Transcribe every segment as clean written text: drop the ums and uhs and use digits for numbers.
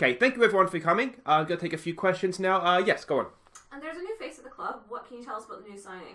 Okay, thank you everyone for coming. I'm going to take a few questions now. Yes, go on. And there's a new face at the club. What can you tell us about the new signing?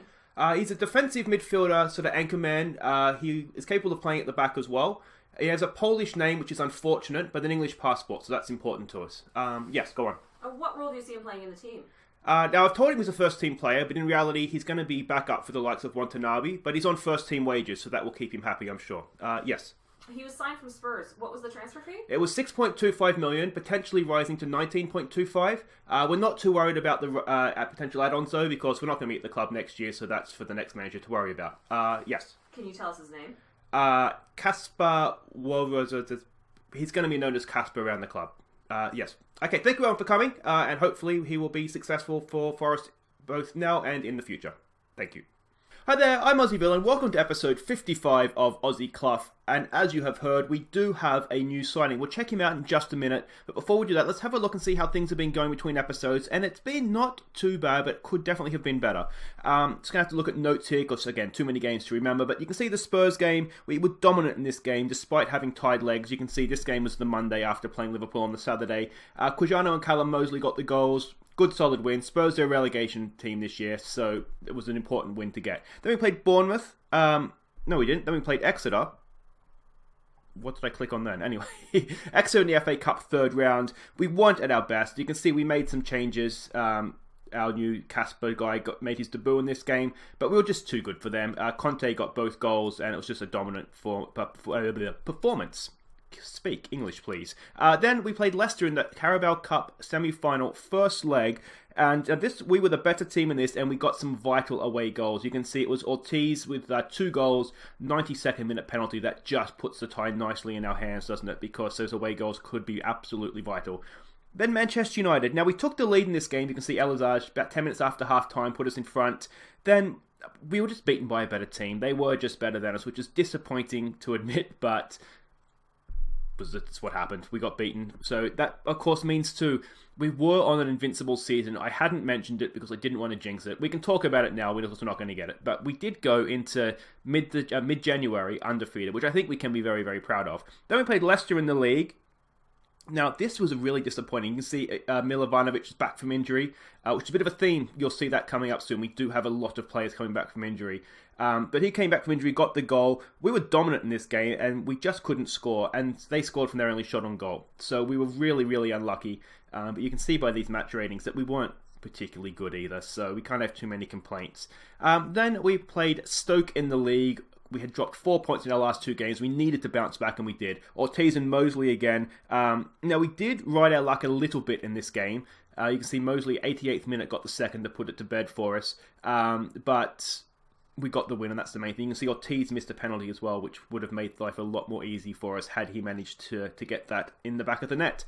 He's a defensive midfielder, sort of anchor man. He is capable of playing at the back as well. He has a Polish name, which is unfortunate, but an English passport, so that's important to us. Yes, go on. What role do you see him playing in the team? Now, I've told him he's a first-team player, but in reality, he's going to be back up for the likes of Watanabe, but he's on first-team wages, so that will keep him happy, I'm sure. Yes. He was signed from Spurs. What was the transfer fee? It was 6.25 million, potentially rising to 19.25. We're not too worried about the potential add-ons, though, because we're not going to be at the club next year, so that's for the next manager to worry about. Yes. Can you tell us his name? Kasper Wolves. He's going to be known as Kasper around the club. Yes. Okay, thank you everyone for coming, and hopefully he will be successful for Forest both now and in the future. Thank you. Hi there, I'm Aussie Villa, and welcome to episode 55 of Aussie Cluff. And as you have heard, we do have a new signing. We'll check him out in just a minute. But before we do that, let's have a look and see how things have been going between episodes. And it's been not too bad, but could definitely have been better. Just going to have to look at notes here, because again, too many games to remember. But you can see the Spurs game. We were dominant in this game, despite having tied legs. You can see this game was the Monday after playing Liverpool on the Saturday. Quijano and Callum Mosley got the goals. Good solid win. Spurs are a relegation team this year, so it was an important win to get. Then we played Bournemouth. No, we didn't. Then we played Exeter. What did I click on then? Anyway, Exeter in the FA Cup third round. We weren't at our best. You can see we made some changes. Our new Kasper guy made his debut in this game, but we were just too good for them. Conte got both goals, and it was just a dominant performance. Speak English, please. Then we played Leicester in the Carabao Cup semi-final first leg, and we were the better team in this, and we got some vital away goals. You can see it was Ortiz with 2 goals, 92nd minute penalty. That just puts the tie nicely in our hands, doesn't it? Because those away goals could be absolutely vital. Then Manchester United. Now, we took the lead in this game. You can see Elazar, about 10 minutes after half-time, put us in front. Then we were just beaten by a better team. They were just better than us, which is disappointing to admit, but that's what happened. We got beaten. So that, of course, means too, we were on an invincible season. I hadn't mentioned it because I didn't want to jinx it. We can talk about it now. We're also not going to get it. But we did go into mid-January undefeated, which I think we can be very, very proud of. Then we played Leicester in the league. Now, this was really disappointing. You can see Milovanovic is back from injury, which is a bit of a theme. You'll see that coming up soon. We do have a lot of players coming back from injury. But he came back from injury, got the goal. We were dominant in this game, and we just couldn't score. And they scored from their only shot on goal. So we were really, really unlucky. But you can see by these match ratings that we weren't particularly good either. So we can't have too many complaints. Then we played Stoke in the league. We had dropped 4 points in our last 2 games. We needed to bounce back, and we did. Ortiz and Mosley again. Now, we did ride our luck a little bit in this game. You can see Mosley, 88th minute, got the second to put it to bed for us. But we got the win, and that's the main thing. You can see Ortiz missed a penalty as well, which would have made life a lot more easy for us had he managed to get that in the back of the net.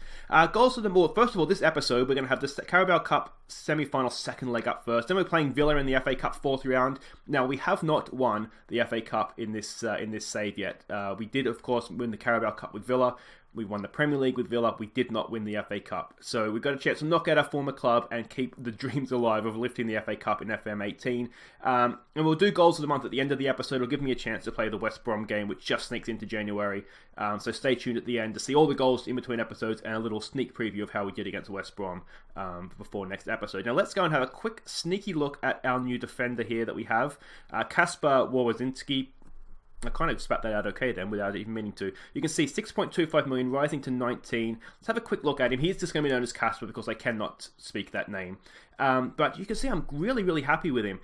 Goals for the board. First of all, this episode, we're going to have the Carabao Cup semi-final second leg up first. Then we're playing Villa in the FA Cup fourth round. Now, we have not won the FA Cup in this save yet. We did, of course, win the Carabao Cup with Villa. We won the Premier League with Villa. We did not win the FA Cup. So we've got a chance to knock out our former club and keep the dreams alive of lifting the FA Cup in FM18. And we'll do goals of the month at the end of the episode. It'll give me a chance to play the West Brom game, which just sneaks into January. So stay tuned at the end to see all the goals in between episodes and a little sneak preview of how we did against West Brom before next episode. Now let's go and have a quick sneaky look at our new defender here that we have. Kasper Wawrzyński. I kind of spat that out okay then without even meaning to. You can see 6.25 million rising to 19. Let's have a quick look at him. He's just going to be known as Kasper because I cannot speak that name. But you can see I'm really, really happy with him.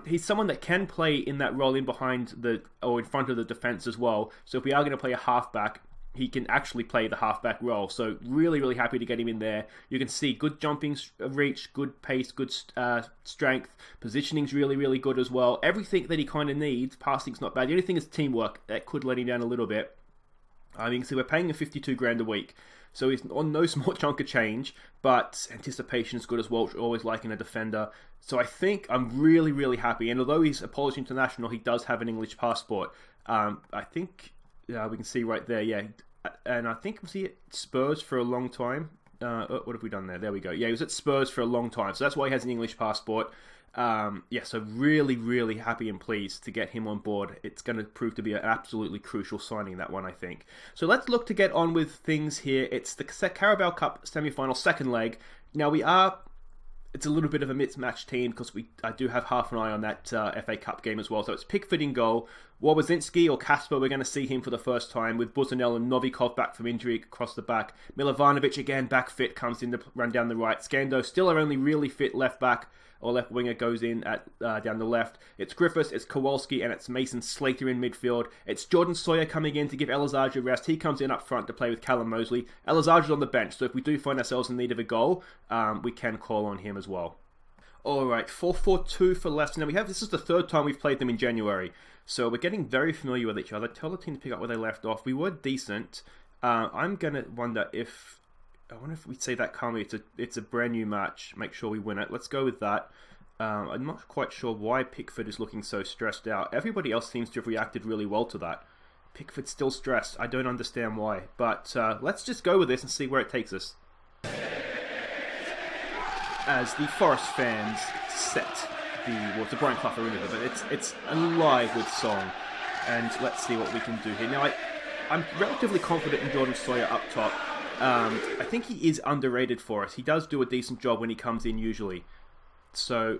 He's someone that can play in that role in front of the defence as well. So if we are going to play a halfback, he can actually play the halfback role. So really, really happy to get him in there. You can see good jumping reach, good pace, good strength. Positioning's really, really good as well. Everything that he kind of needs. Passing's not bad. The only thing is teamwork. That could let him down a little bit. You can see we're paying him 52 grand a week. So he's on no small chunk of change, but anticipation is good as well, which I always like in a defender. So I think I'm really, really happy. And although he's a Polish international, he does have an English passport. I think we can see right there, yeah. And I think was he at Spurs for a long time? What have we done there? There we go. Yeah, he was at Spurs for a long time, so that's why he has an English passport. So really, really happy and pleased to get him on board. It's going to prove to be an absolutely crucial signing, that one, I think. So let's look to get on with things here. It's the Carabao Cup semi-final, second leg. Now it's a little bit of a mismatched team because I do have half an eye on that FA Cup game as well. So it's Pickford in goal. Wobozinski or Kasper, we're going to see him for the first time with Buzanel and Novikov back from injury across the back. Milovanovic again back fit, comes in to run down the right. Scando still our only really fit left back or left winger, goes in at down the left. It's Griffiths, it's Kowalski, and it's Mason Slater in midfield. It's Jordan Sawyer coming in to give Elazar a rest. He comes in up front to play with Callum Mosley. Elazar's on the bench, so if we do find ourselves in need of a goal, we can call on him as well. Alright, 4-4-2 for Leicester. Now this is the third time we've played them in January, so we're getting very familiar with each other. Tell the team to pick up where they left off. We were decent. I'm going to wonder if we say that calmly. It's a brand new match. Make sure we win it. Let's go with that. I'm not quite sure why Pickford is looking so stressed out. Everybody else seems to have reacted really well to that. Pickford's still stressed. I don't understand why. But let's just go with this and see where it takes us. As the Forest fans set it's a Brian Clough arena, but it's alive with song. And let's see what we can do here. Now, I'm relatively confident in Jordan Sawyer up top. I think he is underrated for us. He does do a decent job when he comes in usually. So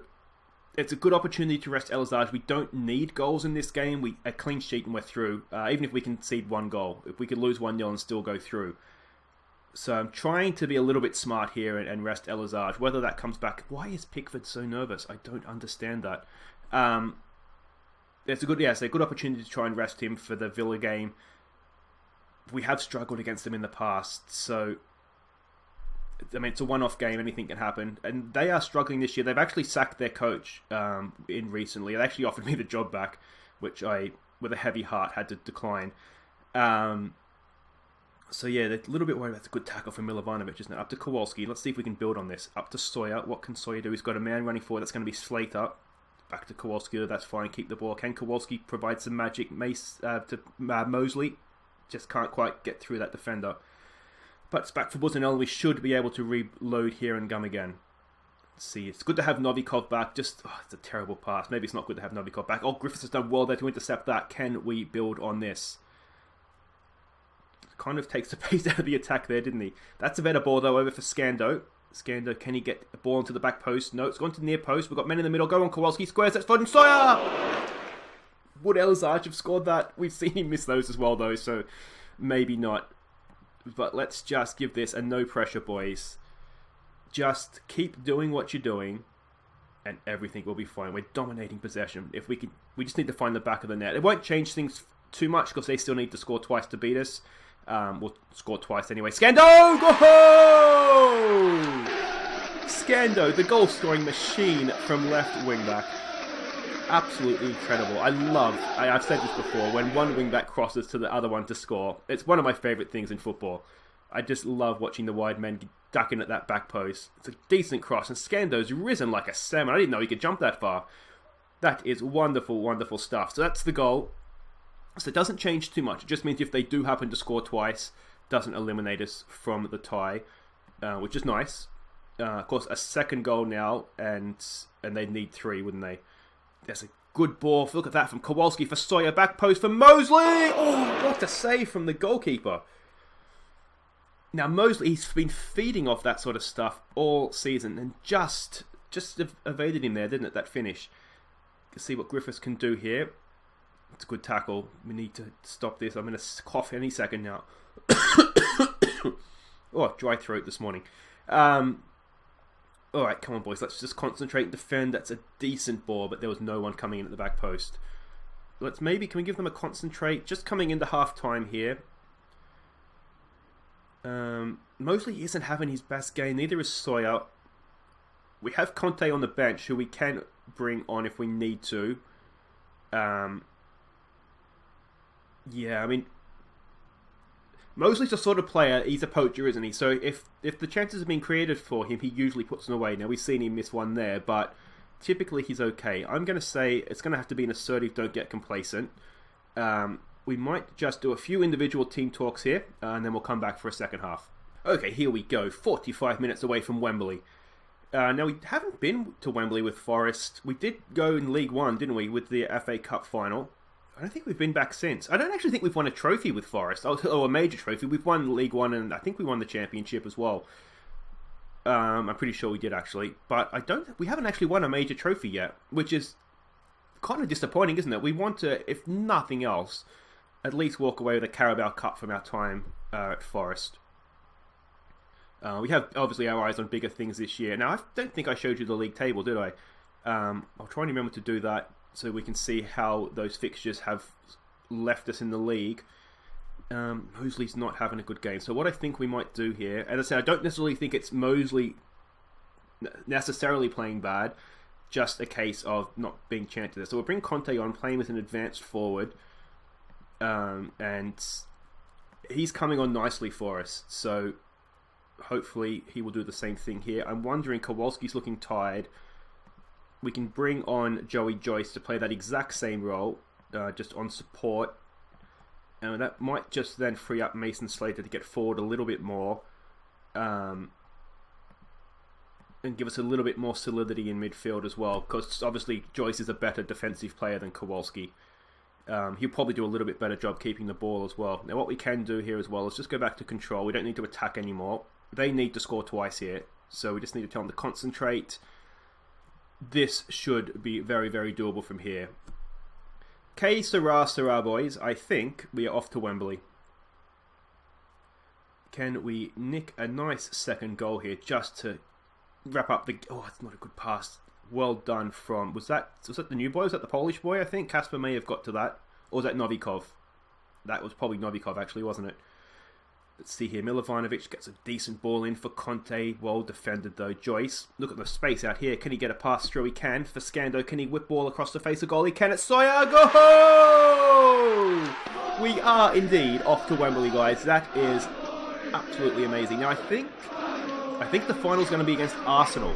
it's a good opportunity to rest Elazar. We don't need goals in this game. A clean sheet and we're through. Even if we concede one goal. If we could lose 1-0 and still go through. So I'm trying to be a little bit smart here and rest Elazar. Whether that comes back. Why is Pickford so nervous? I don't understand that. It's a good opportunity to try and rest him for the Villa game. We have struggled against them in the past, so I mean, it's a one-off game, anything can happen. And they are struggling this year. They've actually sacked their coach recently. They actually offered me the job back, which I, with a heavy heart, had to decline. So yeah, they're a little bit worried about the good tackle from Milovanovic, isn't it? Up to Kowalski. Let's see if we can build on this. Up to Sawyer. What can Sawyer do? He's got a man running forward. That's going to be Slater. Back to Kowalski. That's fine. Keep the ball. Can Kowalski provide some magic to Mosley? Just can't quite get through that defender. But it's back for Buzanel. We should be able to reload here and come again. Let's see, it's good to have Novikov back. It's a terrible pass. Maybe it's not good to have Novikov back. Oh, Griffiths has done well there to intercept that. Can we build on this? Kind of takes the pace out of the attack there, didn't he? That's a better ball, though, over for Scando. Scando, can he get a ball into the back post? No, it's gone to the near post. We've got men in the middle. Go on, Kowalski. Squares. That's Foden. Sawyer! Would Elazar have scored that? We've seen him miss those as well, though, so maybe not. But let's just give this a no pressure, boys. Just keep doing what you're doing, and everything will be fine. We're dominating possession. We just need to find the back of the net. It won't change things too much because they still need to score twice to beat us. We'll score twice anyway. Scando! Go! Scando, the goal-scoring machine from left wing-back. Absolutely incredible. I've said this before, when one wing-back crosses to the other one to score, it's one of my favourite things in football. I just love watching the wide men ducking at that back post. It's a decent cross, and Scando's risen like a salmon. I didn't know he could jump that far. That is wonderful, wonderful stuff. So that's the goal. So it doesn't change too much. It just means if they do happen to score twice, it doesn't eliminate us from the tie, which is nice. Of course, a second goal now, and they'd need 3, wouldn't they? There's a good ball. Look at that from Kowalski for Sawyer. Back post for Mosley. Oh, what a save from the goalkeeper. Now, Mosley, he's been feeding off that sort of stuff all season and just evaded him there, didn't it, that finish? Let's see what Griffiths can do here. It's a good tackle. We need to stop this. I'm going to cough any second now. Oh, dry throat this morning. Alright, come on, boys. Let's just concentrate and defend. That's a decent ball, but there was no one coming in at the back post. Can we give them a concentrate? Just coming into half-time here. Mosley isn't having his best game. Neither is Sawyer. We have Conte on the bench, who we can bring on if we need to. Yeah, I mean, Mosley's the sort of player, he's a poacher, isn't he? So if the chances have been created for him, he usually puts them away. Now, we've seen him miss one there, but typically he's okay. I'm going to say it's going to have to be an assertive, don't get complacent. We might just do a few individual team talks here, and then we'll come back for a second half. Okay, here we go. 45 minutes away from Wembley. Now, we haven't been to Wembley with Forest. We did go in League One, didn't we, with the FA Cup final. I don't think we've been back since. I don't actually think we've won a trophy with Forest, or a major trophy. We've won League One, and I think we won the Championship as well. I'm pretty sure we did, actually. But we haven't actually won a major trophy yet, which is kind of disappointing, isn't it? We want to, if nothing else, at least walk away with a Carabao Cup from our time at Forest. We have, obviously, our eyes on bigger things this year. Now, I don't think I showed you the league table, did I? I'll try and remember to do that so we can see how those fixtures have left us in the league. Mosley's not having a good game. So what I think we might do here, as I said, I don't necessarily think it's Mosley necessarily playing bad, just a case of not being chanted. So we'll bring Conte on, playing with an advanced forward, and he's coming on nicely for us. So hopefully he will do the same thing here. I'm wondering, Kowalski's looking tired. We can bring on Joey Joyce to play that exact same role, just on support. And that might just then free up Mason Slater to get forward a little bit more. And give us a little bit more solidity in midfield as well. Because obviously Joyce is a better defensive player than Kowalski. He'll probably do a little bit better job keeping the ball as well. Now what we can do here as well is just go back to control. We don't need to attack anymore. They need to score twice here. So we just need to tell them to concentrate. This should be very, very doable from here. Okay, Sarah, boys. I think we are off to Wembley. Can we nick a nice second goal here just to wrap up the... Oh, that's not a good pass. Well done from... Was that the new boy? Was that the Polish boy, I think? Kasper may have got to that. Or was that Novikov? That was probably Novikov, actually, wasn't it? Let's see here. Milovanovic gets a decent ball in for Conte. Well defended, though. Joyce, look at the space out here. Can he get a pass through? He can. For Scando, can he whip ball across the face of goal? He can. It's Sawyer. Go! We are indeed off to Wembley, guys. That is absolutely amazing. Now, I think the final's going to be against Arsenal.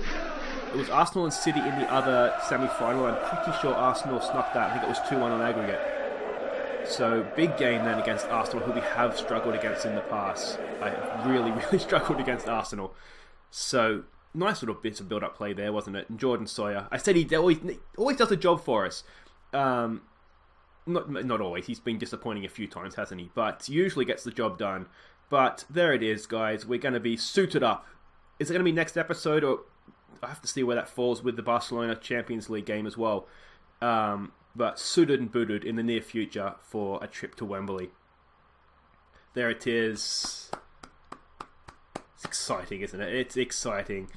It was Arsenal and City in the other semi-final. I'm pretty sure Arsenal snuck that. I think it was 2-1 on aggregate. So, big game then against Arsenal, who we have struggled against in the past. I really, really struggled against Arsenal. So, nice little bit of build-up play there, wasn't it? And Jordan Sawyer. I said he always does a job for us. Not always. He's been disappointing a few times, hasn't he? But usually gets the job done. But there it is, guys. We're going to be suited up. Is it going to be next episode, or I have to see where that falls with the Barcelona Champions League game as well. But suited and booted in the near future for a trip to Wembley. There it is. It's exciting, isn't it? It's exciting.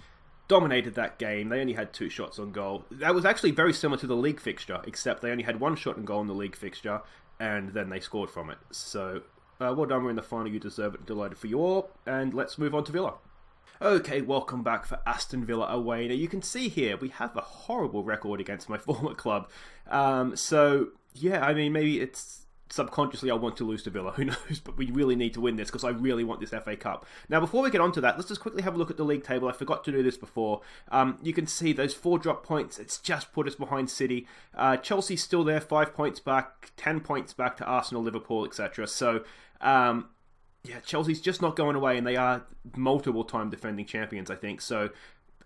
Dominated that game. They only had 2 shots on goal. That was actually very similar to the league fixture, except they only had 1 shot on goal in the league fixture, and then they scored from it. So, well done. We're in the final. You deserve it. Delighted for you all. And let's move on to Villa. Okay, welcome back for Aston Villa away. Now, you can see here, we have a horrible record against my former club. So, yeah, I mean, maybe it's subconsciously I want to lose to Villa, who knows, but we really need to win this because I really want this FA Cup. Now, before we get on to that, let's just quickly have a look at the league table. I forgot to do this before. You can see those 4 drop points. It's just put us behind City. Chelsea's still there, 5 points back, 10 points back to Arsenal, Liverpool, etc. So, yeah, Chelsea's just not going away, and they are multiple-time defending champions, I think. So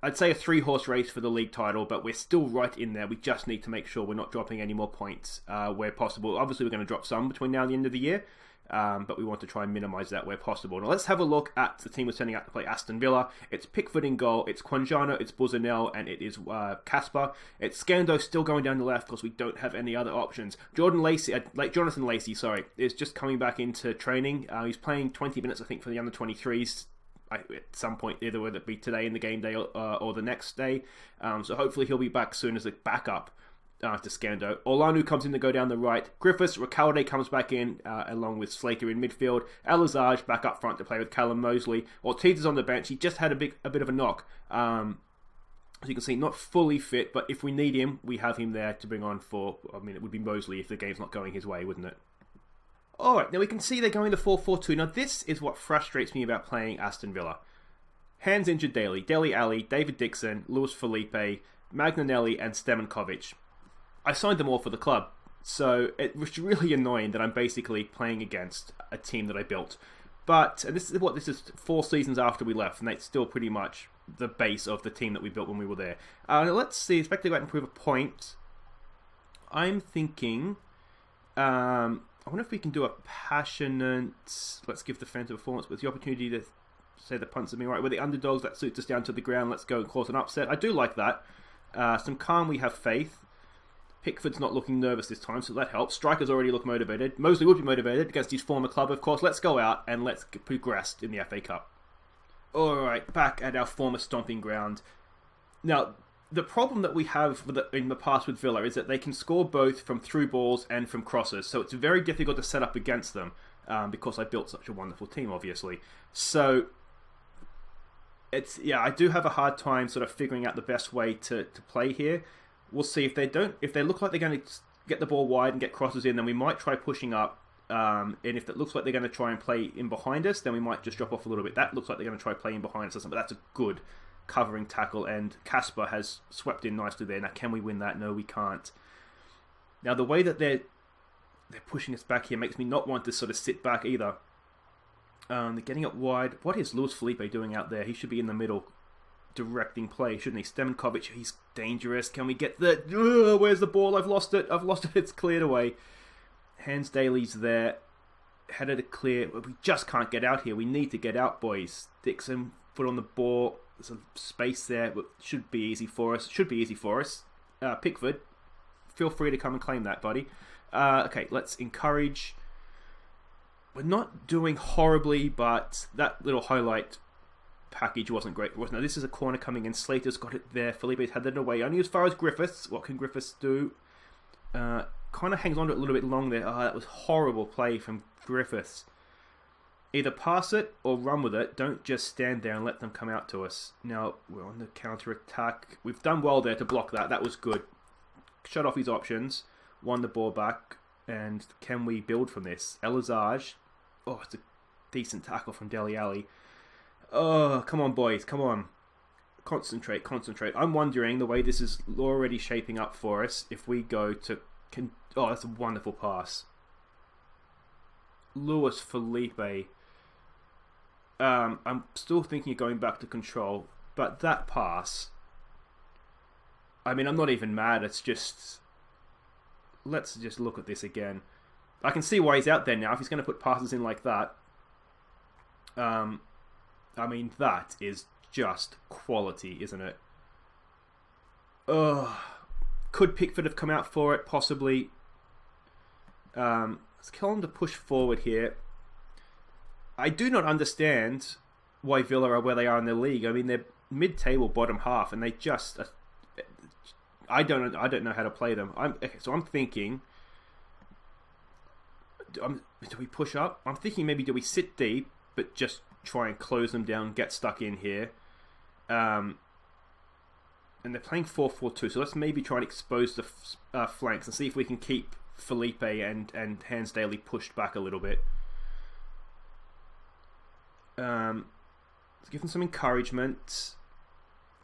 I'd say a 3-horse race for the league title, but we're still right in there. We just need to make sure we're not dropping any more points where possible. Obviously, we're going to drop some between now and the end of the year, but we want to try and minimise that where possible. Now, let's have a look at the team we're sending out to play Aston Villa. It's Pickford in goal, it's Quanjano, it's Buzanel, and it is Kasper. It's Scando still going down the left because we don't have any other options. Jonathan Lacey, is just coming back into training. He's playing 20 minutes, I think, for the under-23s. At some point, either whether it be today in the game day or the next day. So hopefully he'll be back soon as a backup to Scando. Orlanu comes in to go down the right. Griffiths, Recalde comes back in along with Slater in midfield. Elizage back up front to play with Callum Mosley. Ortiz is on the bench. He just had a bit of a knock. As you can see, not fully fit, but if we need him, we have him there to bring on for... I mean, it would be Mosley if the game's not going his way, wouldn't it? Alright, now we can see they're going to 4-4-2. Now this is what frustrates me about playing Aston Villa. Hands injured Daly, Dele Alli, David Dixon, Luis Felipe, Magnanelli and Stemenkovic. I signed them all for the club, so it was really annoying that I'm basically playing against a team that I built. But, and this is 4 seasons after we left, and that's still pretty much the base of the team that we built when we were there. Let's see, expect to go out and prove a point. I'm thinking, I wonder if we can do a passionate, let's give the fans a performance with the opportunity to say the punts at me right. We're the underdogs, that suits us down to the ground, let's go and cause an upset. I do like that. Some calm, we have faith. Pickford's not looking nervous this time, so that helps. Striker's already look motivated. Mosley would be motivated against his former club, of course. Let's go out and let's progress in the FA Cup. Alright, back at our former stomping ground. Now, the problem that we have in the past with Villa is that they can score both from through balls and from crosses, so it's very difficult to set up against them because I built such a wonderful team, obviously. So, I do have a hard time sort of figuring out the best way to play here. We'll see if they look like they're going to get the ball wide and get crosses in, then we might try pushing up. And if it looks like they're going to try and play in behind us, then we might just drop off a little bit. That looks like they're going to try playing behind us or something, but that's a good covering tackle, and Kasper has swept in nicely there. Now, can we win that? No, we can't. Now, the way that they're pushing us back here makes me not want to sort of sit back either. They're getting it wide. What is Luis Felipe doing out there? He should be in the middle, directing play, shouldn't he? Stemenkovic, he's dangerous. Can we get the... where's the ball? I've lost it. It's cleared away. Hans Daly's there. Headed to clear. We just can't get out here. We need to get out, boys. Dixon, foot on the ball. There's a space there, but should be easy for us. Pickford, feel free to come and claim that, buddy. Okay, let's encourage. We're not doing horribly, but that little highlight package wasn't great. Now, this is a corner coming in. Slater's got it there. Felipe's headed it away. Only as far as Griffiths. What can Griffiths do? Kind of hangs on to it a little bit long there. That was horrible play from Griffiths. Either pass it or run with it. Don't just stand there and let them come out to us. Now, we're on the counter-attack. We've done well there to block that. That was good. Shut off his options. Won the ball back. And can we build from this? Elizage. Oh, it's a decent tackle from Dele Alli. Oh, come on, boys. Come on. Concentrate. I'm wondering, the way this is already shaping up for us, if we go to... Oh, that's a wonderful pass. Luis Felipe. I'm still thinking of going back to control, but that pass... I mean, I'm not even mad. It's just... Let's just look at this again. I can see why he's out there now. If he's going to put passes in like that... I mean, that is just quality, isn't it? Could Pickford have come out for it? Possibly. Let's tell him to push forward here. I do not understand why Villa are where they are in the league. I mean, they're mid-table, bottom half, and they just... I don't know how to play them. So I'm thinking... do we push up? I'm thinking maybe do we sit deep, but just try and close them down, get stuck in here. And they're playing 4-4-2, so let's maybe try and expose the flanks and see if we can keep Felipe and Hans Daly pushed back a little bit. Let's give them some encouragement.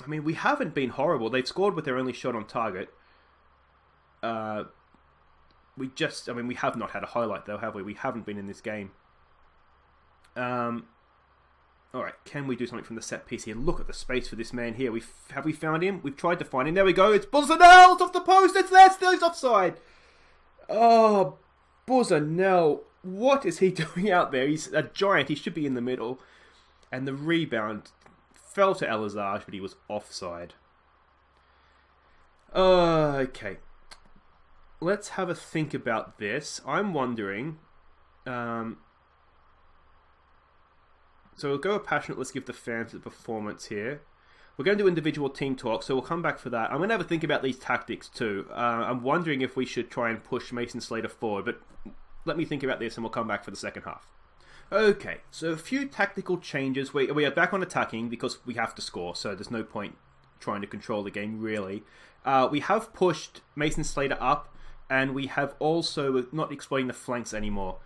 I mean, we haven't been horrible. They've scored with their only shot on target. We have not had a highlight though, have we? We haven't been in this game. Alright, can we do something from the set piece here? Look at the space for this man here. Have we found him? We've tried to find him. There we go. It's Buzzanell off the post. It's there. Still he's offside. Oh, Buzzanell. What is he doing out there? He's a giant. He should be in the middle. And the rebound fell to Elizage, but he was offside. Okay. Let's have a think about this. I'm wondering... So we'll go passionate. Let's give the fans the performance here. We're going to do individual team talk, so we'll come back for that. I'm going to have a think about these tactics too. I'm wondering if we should try and push Mason Slater forward, but let me think about this and we'll come back for the second half. Okay, so a few tactical changes. We are back on attacking because we have to score, so there's no point trying to control the game really. We have pushed Mason Slater up, and we have also not exploiting the flanks anymore,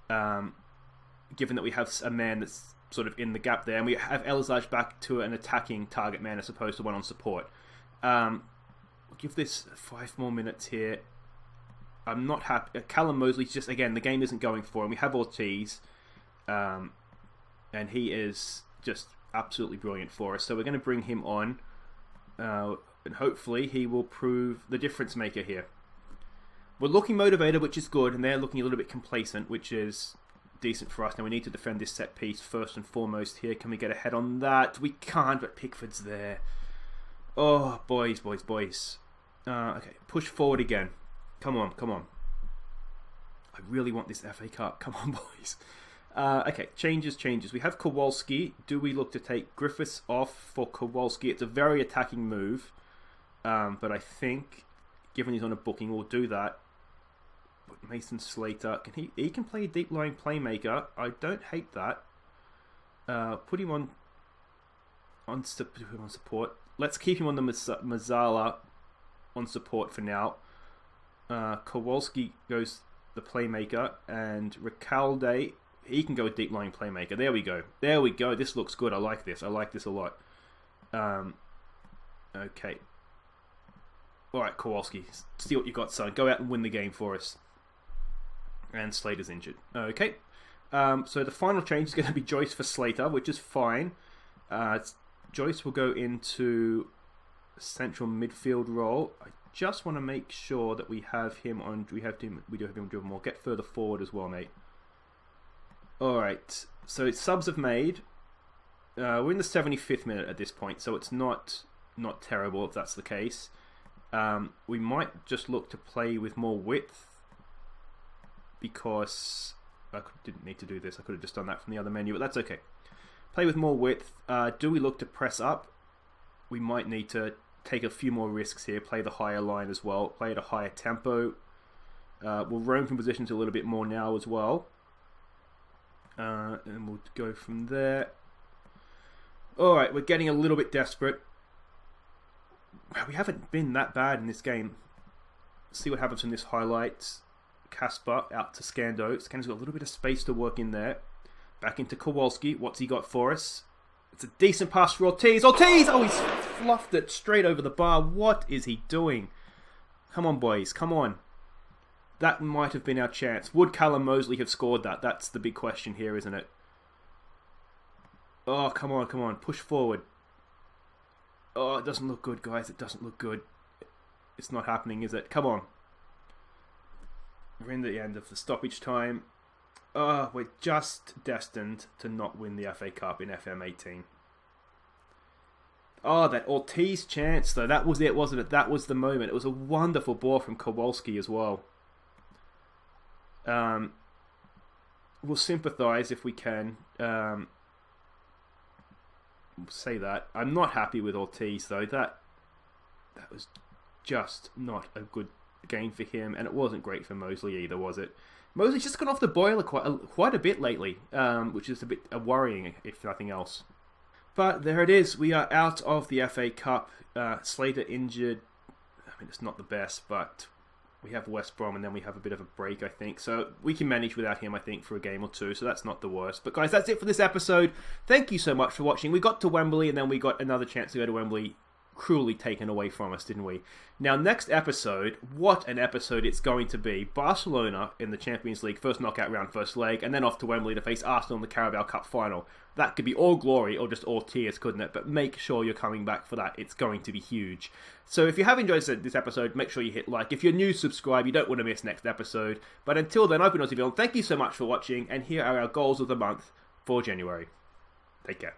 given that we have a man that's sort of in the gap there, and we have Elizage back to an attacking target man as opposed to one on support. We'll give this 5 more minutes here. I'm not happy. Callum Mosley's just, again, the game isn't going for him. We have Ortiz. and he is just absolutely brilliant for us. So we're going to bring him on, and hopefully he will prove the difference maker here. We're looking motivated, which is good, and they're looking a little bit complacent, which is decent for us. Now we need to defend this set piece first and foremost here. Can we get ahead on that? We can't, but Pickford's there. Oh, boys. Okay, push forward again. Come on. I really want this FA Cup. Come on, boys. Okay, changes. We have Kowalski. Do we look to take Griffiths off for Kowalski? It's a very attacking move, but I think, given he's on a booking, we'll do that. But Mason Slater, he can play a deep-lying playmaker. I don't hate that. Put him on support. Let's keep him on the Mazzala on support for now. Kowalski goes the playmaker, and Recalde, he can go deep-lying playmaker. There we go. This looks good. I like this a lot. Okay. Alright, Kowalski, see what you got, son. Go out and win the game for us. And Slater's injured. Okay. So the final change is going to be Joyce for Slater, which is fine. Joyce will go into central midfield role. I just want to make sure that we have him on. We do have him driven more. Get further forward as well, mate. Alright. So subs have made. We're in the 75th minute at this point, so it's not terrible if that's the case. We might just look to play with more width, because I didn't need to do this. I could have just done that from the other menu, but that's okay. Play with more width. Do we look to press up? We might need to take a few more risks here. Play the higher line as well. Play at a higher tempo. We'll roam from positions a little bit more now as well. And we'll go from there. Alright, we're getting a little bit desperate. We haven't been that bad in this game. See what happens in this highlight. Casper out to Scando. Scando's got a little bit of space to work in there. Back into Kowalski. What's he got for us? It's a decent pass for Ortiz. Oh, he's fluffed it straight over the bar. What is he doing? Come on, boys. Come on. That might have been our chance. Would Callum Mosley have scored that? That's the big question here, isn't it? Oh, come on. Push forward. Oh, it doesn't look good, guys. It doesn't look good. It's not happening, is it? Come on. We're in the end of the stoppage time. We're just destined to not win the FA Cup in FM18. Oh, that Ortiz chance, though. That was it, wasn't it? That was the moment. It was a wonderful ball from Kowalski as well. We'll sympathise if we can. We'll say that. I'm not happy with Ortiz, though. That was just not a good game for him, and it wasn't great for Mosley either, was it? Mosley's just gone off the boiler quite a bit lately, which is a bit worrying, if nothing else. But there it is. We are out of the FA Cup. Slater injured. I mean, it's not the best, but we have West Brom, and then we have a bit of a break, I think. So we can manage without him, I think, for a game or two. So that's not the worst. But guys, that's it for this episode. Thank you so much for watching. We got to Wembley, and then we got another chance to go to Wembley, cruelly taken away from us, didn't we? Now, next episode, what an episode it's going to be. Barcelona in the Champions League, first knockout round, first leg, and then off to Wembley to face Arsenal in the Carabao Cup final. That could be all glory or just all tears, couldn't it? But make sure you're coming back for that. It's going to be huge. So if you have enjoyed this episode, make sure you hit like. If you're new, subscribe. You don't want to miss next episode. But until then, I've been Aussie. Thank you so much for watching, and here are our goals of the month for January. Take care.